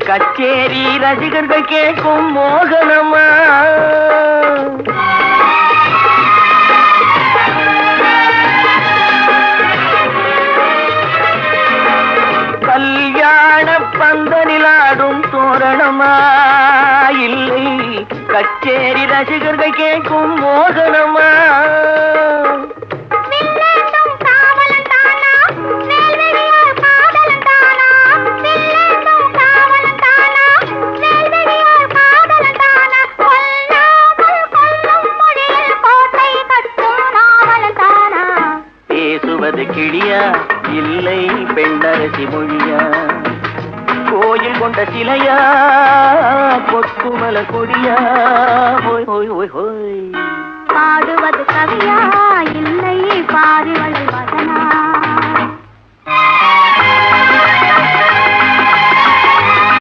கச்சேரி ரசிகர்கள் கேட்கும் மோகனமா கல்யாண பந்தனிலாடும் தோரணமா இல்லை கச்சேரி ரசிகர்கள் கேட்கும் மோகனமா கிளியா இல்லை பெண்ணரசி மொழியா கோயில் கொண்ட சிலையா கொத்துமல கொடியா பாடுவது கவியா இல்லை பாரிவளை வதனா